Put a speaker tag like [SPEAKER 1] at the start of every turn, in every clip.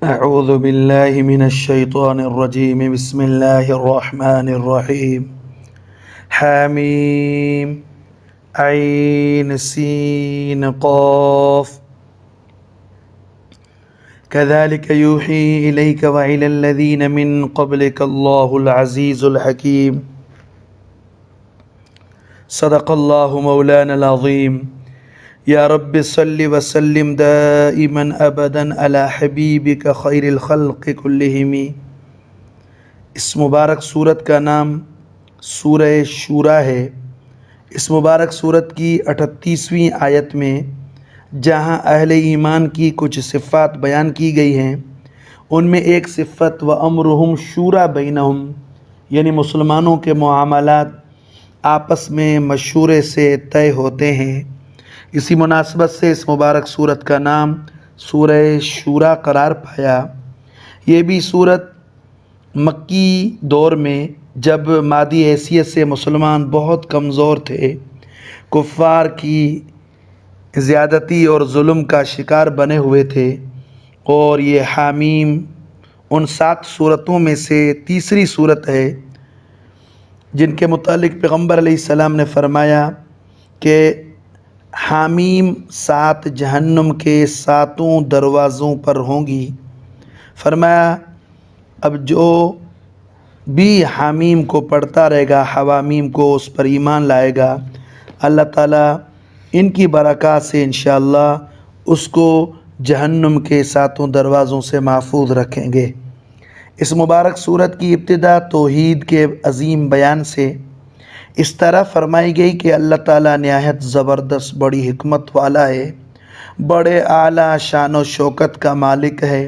[SPEAKER 1] أعوذ بالله من الشيطان الرجيم بسم الله الرحمن الرحيم حميم عين سين قاف كذلك يوحي إليك وإلى الذين من قبلك الله العزيز الحكيم صدق الله مولانا العظيم یا رب صلی وسلم دائما ابدا علی حبیبک خیر الخلق کلہم۔ اس مبارک صورت کا نام سورہ شورا ہے۔ اس مبارک صورت کی 38ویں آیت میں جہاں اہل ایمان کی کچھ صفات بیان کی گئی ہیں، ان میں ایک صفت وَأَمْرُهُمْ شُورَى بَيْنَهُمْ یعنی مسلمانوں کے معاملات آپس میں مشورے سے طے ہوتے ہیں۔ اسی مناسبت سے اس مبارک صورت کا نام سورہ شورا قرار پایا۔ یہ بھی صورت مکی دور میں جب مادی حیثیت سے مسلمان بہت کمزور تھے، کفار کی زیادتی اور ظلم کا شکار بنے ہوئے تھے، اور یہ حامیم ان 7 صورتوں میں سے تیسری صورت ہے جن کے متعلق پیغمبر علیہ السلام نے فرمایا کہ حامیم 7 جہنم کے 7 دروازوں پر ہوں گی۔ فرمایا اب جو بھی حامیم کو پڑھتا رہے گا، حوامیم کو اس پر ایمان لائے گا، اللہ تعالیٰ ان کی برکات سے انشاءاللہ اس کو جہنم کے 7 دروازوں سے محفوظ رکھیں گے۔ اس مبارک صورت کی ابتدا توحید کے عظیم بیان سے اس طرح فرمائی گئی کہ اللہ تعالیٰ نہایت زبردست بڑی حکمت والا ہے، بڑے اعلیٰ شان و شوکت کا مالک ہے۔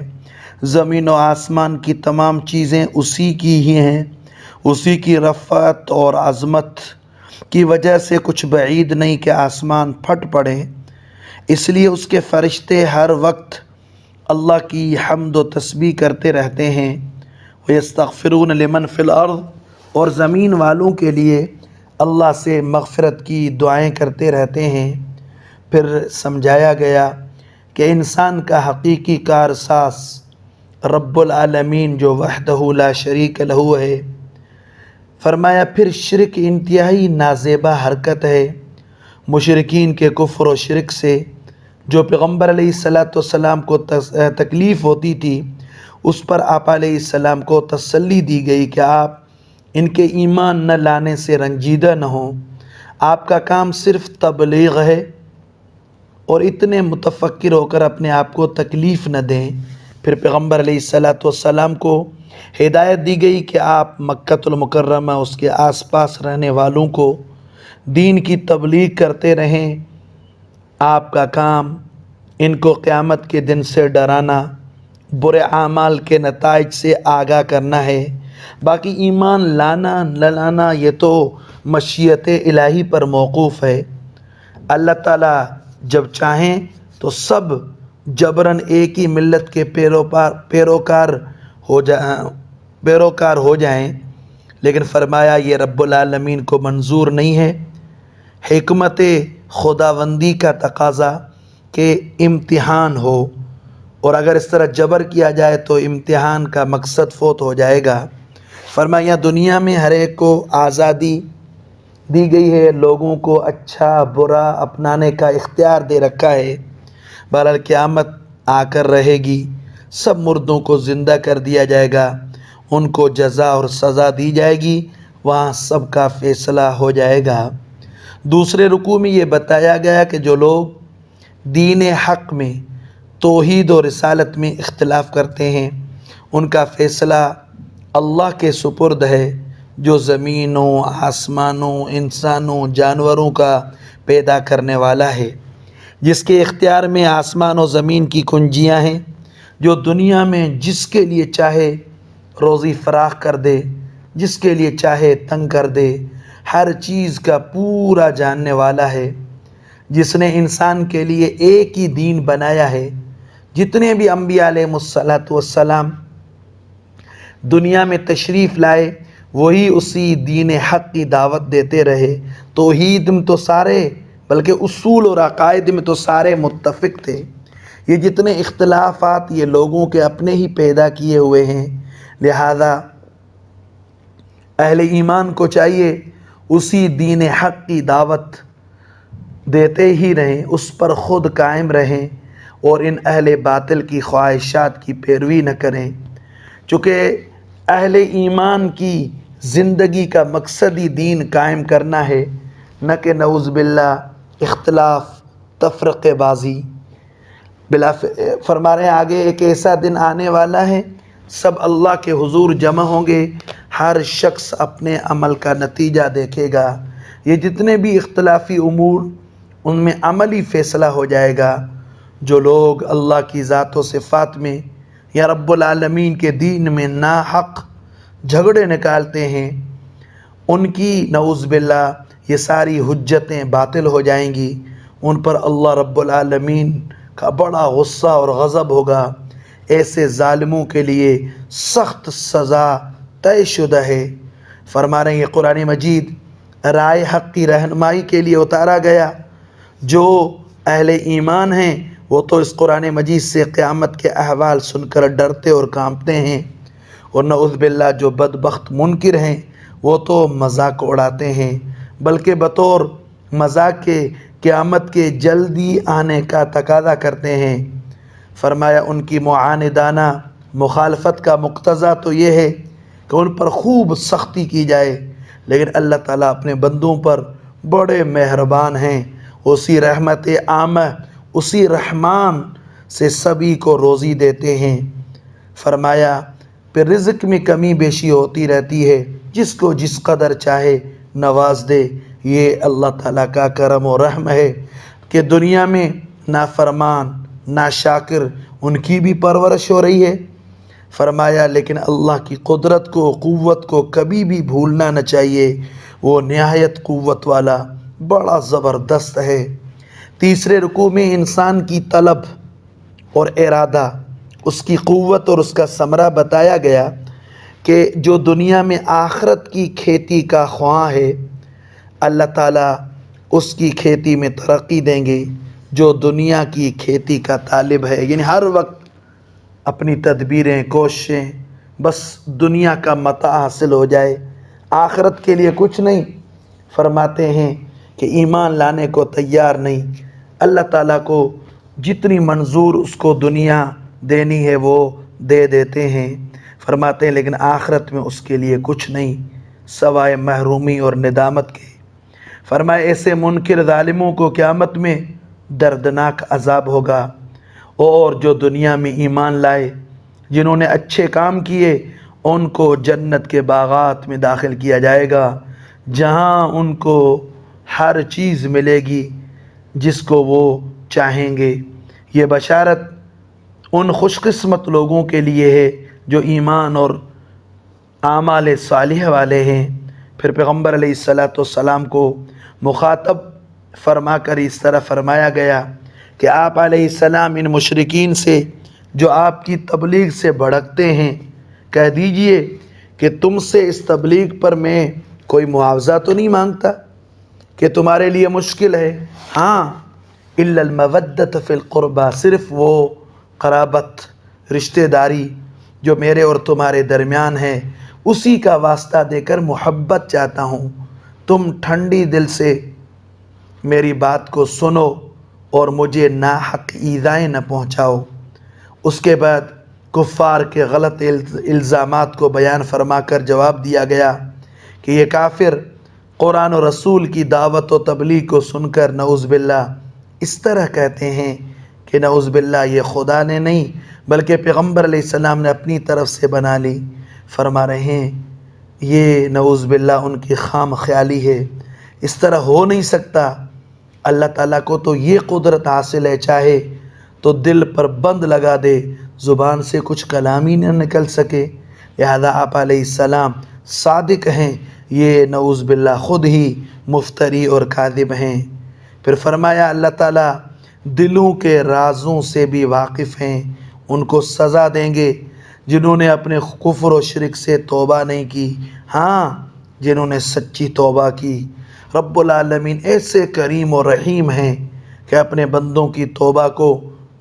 [SPEAKER 1] زمین و آسمان کی تمام چیزیں اسی کی ہی ہیں۔ اسی کی رفعت اور عظمت کی وجہ سے کچھ بعید نہیں کہ آسمان پھٹ پڑے، اس لیے اس کے فرشتے ہر وقت اللہ کی حمد و تسبیح کرتے رہتے ہیں۔ وَيَسْتَغْفِرُونَ لِمَنْ فِي الْأَرْضِ اور زمین والوں کے لیے اللہ سے مغفرت کی دعائیں کرتے رہتے ہیں۔ پھر سمجھایا گیا کہ انسان کا حقیقی کارساز رب العالمین جو وحدہ لا شریک لہ ہے۔ فرمایا پھر شرک انتہائی نازیبہ حرکت ہے۔ مشرکین کے کفر و شرک سے جو پیغمبر علیہ السلام کو تکلیف ہوتی تھی، اس پر آپ علیہ السلام کو تسلی دی گئی کہ آپ ان کے ایمان نہ لانے سے رنجیدہ نہ ہوں، آپ کا کام صرف تبلیغ ہے، اور اتنے متفکر ہو کر اپنے آپ کو تکلیف نہ دیں۔ پھر پیغمبر علیہ السلام کو ہدایت دی گئی کہ آپ مکۃ المکرمہ اس کے آس پاس رہنے والوں کو دین کی تبلیغ کرتے رہیں۔ آپ کا کام ان کو قیامت کے دن سے ڈرانا، برے اعمال کے نتائج سے آگاہ کرنا ہے۔ باقی ایمان لانا نہ لانا یہ تو مشیت الہی پر موقوف ہے۔ اللہ تعالیٰ جب چاہیں تو سب جبراً ایک ہی ملت کے پیروکار ہو جائیں، لیکن فرمایا یہ رب العالمین کو منظور نہیں ہے۔ حکمت خداوندی کا تقاضا کہ امتحان ہو، اور اگر اس طرح جبر کیا جائے تو امتحان کا مقصد فوت ہو جائے گا۔ فرمایا دنیا میں ہر ایک کو آزادی دی گئی ہے، لوگوں کو اچھا برا اپنانے کا اختیار دے رکھا ہے۔ بہرحال قیامت آ کر رہے گی، سب مردوں کو زندہ کر دیا جائے گا، ان کو جزا اور سزا دی جائے گی، وہاں سب کا فیصلہ ہو جائے گا۔ دوسرے رکوع میں یہ بتایا گیا کہ جو لوگ دین حق میں توحید و رسالت میں اختلاف کرتے ہیں، ان کا فیصلہ اللہ کے سپرد ہے، جو زمینوں آسمانوں انسانوں جانوروں کا پیدا کرنے والا ہے، جس کے اختیار میں آسمان و زمین کی کنجیاں ہیں، جو دنیا میں جس کے لیے چاہے روزی فراخ کر دے، جس کے لیے چاہے تنگ کر دے، ہر چیز کا پورا جاننے والا ہے، جس نے انسان کے لیے ایک ہی دین بنایا ہے۔ جتنے بھی انبیاء علیہ السلام دنیا میں تشریف لائے، وہی اسی دین حق کی دعوت دیتے رہے۔ توحید میں تو سارے، بلکہ اصول اور عقائد میں تو سارے متفق تھے۔ یہ جتنے اختلافات یہ لوگوں کے اپنے ہی پیدا کیے ہوئے ہیں، لہذا اہل ایمان کو چاہیے اسی دین حق کی دعوت دیتے ہی رہیں، اس پر خود قائم رہیں اور ان اہل باطل کی خواہشات کی پیروی نہ کریں، چونکہ اہل ایمان کی زندگی کا مقصد ہی دین قائم کرنا ہے، نہ کہ نعوذ باللہ اختلاف تفرقے بازی۔ فرما رہے ہیں آگے ایک ایسا دن آنے والا ہے، سب اللہ کے حضور جمع ہوں گے، ہر شخص اپنے عمل کا نتیجہ دیکھے گا۔ یہ جتنے بھی اختلافی امور ان میں عملی فیصلہ ہو جائے گا۔ جو لوگ اللہ کی ذات و صفات میں یا رب العالمین کے دین میں ناحق جھگڑے نکالتے ہیں، ان کی نعوذ باللہ یہ ساری حجتیں باطل ہو جائیں گی، ان پر اللہ رب العالمین کا بڑا غصہ اور غضب ہوگا۔ ایسے ظالموں کے لیے سخت سزا طے شدہ ہے۔ فرما رہے ہیں یہ قرآن مجید رائے حق کی رہنمائی کے لیے اتارا گیا۔ جو اہل ایمان ہیں وہ تو اس قرآن مجید سے قیامت کے احوال سن کر ڈرتے اور کانپتے ہیں، اور نعوذ باللہ جو بدبخت منکر ہیں وہ تو مذاق اڑاتے ہیں، بلکہ بطور مذاق کے قیامت کے جلدی آنے کا تقاضا کرتے ہیں۔ فرمایا ان کی معاندانہ مخالفت کا مقتضا تو یہ ہے کہ ان پر خوب سختی کی جائے، لیکن اللہ تعالیٰ اپنے بندوں پر بڑے مہربان ہیں، اسی رحمت عامہ، اسی رحمان سے سبھی کو روزی دیتے ہیں۔ فرمایا پھر رزق میں کمی بیشی ہوتی رہتی ہے، جس کو جس قدر چاہے نواز دے۔ یہ اللہ تعالیٰ کا کرم و رحم ہے کہ دنیا میں نافرمان ناشاکر ان کی بھی پرورش ہو رہی ہے۔ فرمایا لیکن اللہ کی قدرت کو قوت کو کبھی بھی بھولنا نہ چاہیے، وہ نہایت قوت والا بڑا زبردست ہے۔ تیسرے رکوع میں انسان کی طلب اور ارادہ، اس کی قوت اور اس کا ثمرہ بتایا گیا کہ جو دنیا میں آخرت کی کھیتی کا خواہاں ہے، اللہ تعالیٰ اس کی کھیتی میں ترقی دیں گے۔ جو دنیا کی کھیتی کا طالب ہے، یعنی ہر وقت اپنی تدبیریں کوششیں بس دنیا کا متاع حاصل ہو جائے، آخرت کے لیے کچھ نہیں، فرماتے ہیں کہ ایمان لانے کو تیار نہیں۔ اللہ تعالیٰ کو جتنی منظور اس کو دنیا دینی ہے وہ دے دیتے ہیں، فرماتے ہیں لیکن آخرت میں اس کے لیے کچھ نہیں سوائے محرومی اور ندامت کے۔ فرمائے ایسے منکر ظالموں کو قیامت میں دردناک عذاب ہوگا، اور جو دنیا میں ایمان لائے، جنہوں نے اچھے کام کیے، ان کو جنت کے باغات میں داخل کیا جائے گا، جہاں ان کو ہر چیز ملے گی جس کو وہ چاہیں گے۔ یہ بشارت ان خوش قسمت لوگوں کے لیے ہے جو ایمان اور اعمال صالح والے ہیں۔ پھر پیغمبر علیہ السلام کو مخاطب فرما کر اس طرح فرمایا گیا کہ آپ علیہ السلام ان مشرکین سے جو آپ کی تبلیغ سے بھڑکتے ہیں کہہ دیجئے کہ تم سے اس تبلیغ پر میں کوئی معاوضہ تو نہیں مانگتا کہ تمہارے لیے مشکل ہے، ہاں الا المودۃ فی القربى، صرف وہ قرابت رشتہ داری جو میرے اور تمہارے درمیان ہے اسی کا واسطہ دے کر محبت چاہتا ہوں، تم ٹھنڈی دل سے میری بات کو سنو اور مجھے ناحق ایذائیں نہ پہنچاؤ۔ اس کے بعد کفار کے غلط الزامات کو بیان فرما کر جواب دیا گیا کہ یہ کافر قرآن و رسول کی دعوت و تبلیغ کو سن کر نعوذ باللہ اس طرح کہتے ہیں کہ نعوذ باللہ یہ خدا نے نہیں بلکہ پیغمبر علیہ السلام نے اپنی طرف سے بنا لی۔ فرما رہے ہیں یہ نعوذ باللہ ان کی خام خیالی ہے، اس طرح ہو نہیں سکتا۔ اللہ تعالیٰ کو تو یہ قدرت حاصل ہے، چاہے تو دل پر بند لگا دے، زبان سے کچھ کلام ہی نہ نکل سکے۔ لہذا آپ علیہ السلام صادق ہیں، یہ نعوذ باللہ خود ہی مفتری اور کاذب ہیں۔ پھر فرمایا اللہ تعالیٰ دلوں کے رازوں سے بھی واقف ہیں، ان کو سزا دیں گے جنہوں نے اپنے کفر و شرک سے توبہ نہیں کی، ہاں جنہوں نے سچی توبہ کی۔ رب العالمین ایسے کریم و رحیم ہیں کہ اپنے بندوں کی توبہ کو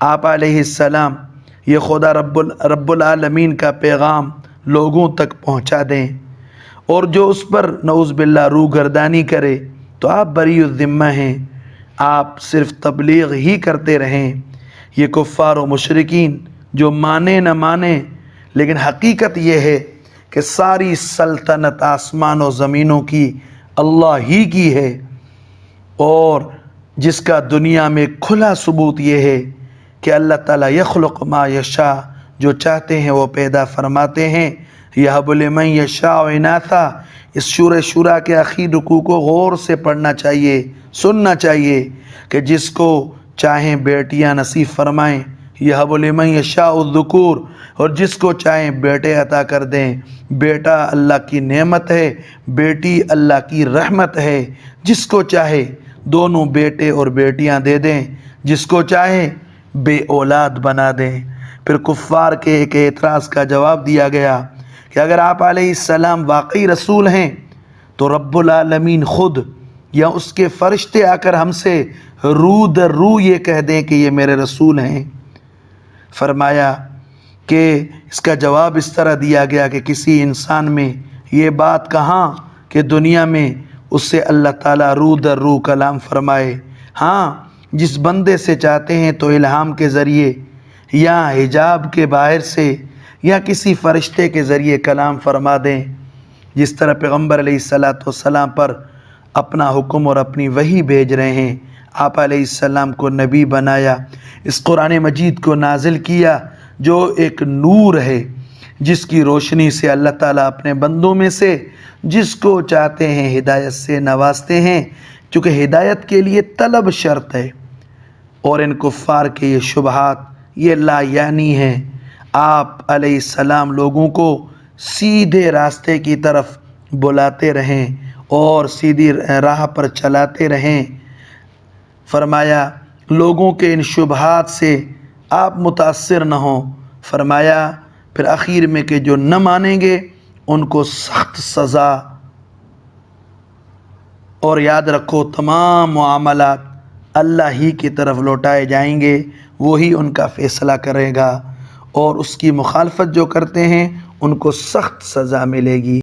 [SPEAKER 1] آپ علیہ السلام یہ خدا رب العالمین کا پیغام لوگوں تک پہنچا دیں، اور جو اس پر نعوذ باللہ روح گردانی کرے تو آپ بری الذمہ ہیں، آپ صرف تبلیغ ہی کرتے رہیں۔ یہ کفار و مشرکین جو مانے نہ مانے، لیکن حقیقت یہ ہے کہ ساری سلطنت آسمان و زمینوں کی اللہ ہی کی ہے، اور جس کا دنیا میں کھلا ثبوت یہ ہے کہ اللہ تعالیٰ یخلق ما یشاء، جو چاہتے ہیں وہ پیدا فرماتے ہیں۔ یہب لمن یشاء اناثا، اس سورہ شورى کے آخری رکوع کو غور سے پڑھنا چاہیے، سننا چاہیے کہ جس کو چاہیں بیٹیاں نصیب فرمائیں، یہب لمن یشاء الذکور، اور جس کو چاہیں بیٹے عطا کر دیں۔ بیٹا اللہ کی نعمت ہے، بیٹی اللہ کی رحمت ہے، جس کو چاہے دونوں بیٹے اور بیٹیاں دے دیں، جس کو چاہے بے اولاد بنا دیں۔ پھر کفار کے ایک اعتراض کا جواب دیا گیا کہ اگر آپ علیہ السلام واقعی رسول ہیں تو رب العالمین خود یا اس کے فرشتے آ کر ہم سے رو در رو یہ کہہ دیں کہ یہ میرے رسول ہیں۔ فرمایا کہ اس کا جواب اس طرح دیا گیا کہ کسی انسان میں یہ بات کہاں کہ دنیا میں اس سے اللہ تعالیٰ رو در رو کلام فرمائے۔ ہاں، جس بندے سے چاہتے ہیں تو الہام کے ذریعے یا حجاب کے باہر سے یا کسی فرشتے کے ذریعے کلام فرما دیں، جس طرح پیغمبر علیہ السلام پر اپنا حکم اور اپنی وحی بھیج رہے ہیں۔ آپ علیہ السلام کو نبی بنایا، اس قرآن مجید کو نازل کیا جو ایک نور ہے، جس کی روشنی سے اللہ تعالیٰ اپنے بندوں میں سے جس کو چاہتے ہیں ہدایت سے نوازتے ہیں، چونکہ ہدایت کے لیے طلب شرط ہے۔ اور ان کفار کے یہ شبہات یہ لا یعنی ہیں۔ آپ علیہ السلام لوگوں کو سیدھے راستے کی طرف بلاتے رہیں اور سیدھی راہ پر چلاتے رہیں۔ فرمایا لوگوں کے ان شبہات سے آپ متاثر نہ ہوں۔ فرمایا پھر آخر میں کہ جو نہ مانیں گے ان کو سخت سزا، اور یاد رکھو تمام معاملات اللہ ہی کی طرف لوٹائے جائیں گے، وہی ان کا فیصلہ کرے گا، اور اس کی مخالفت جو کرتے ہیں ان کو سخت سزا ملے گی۔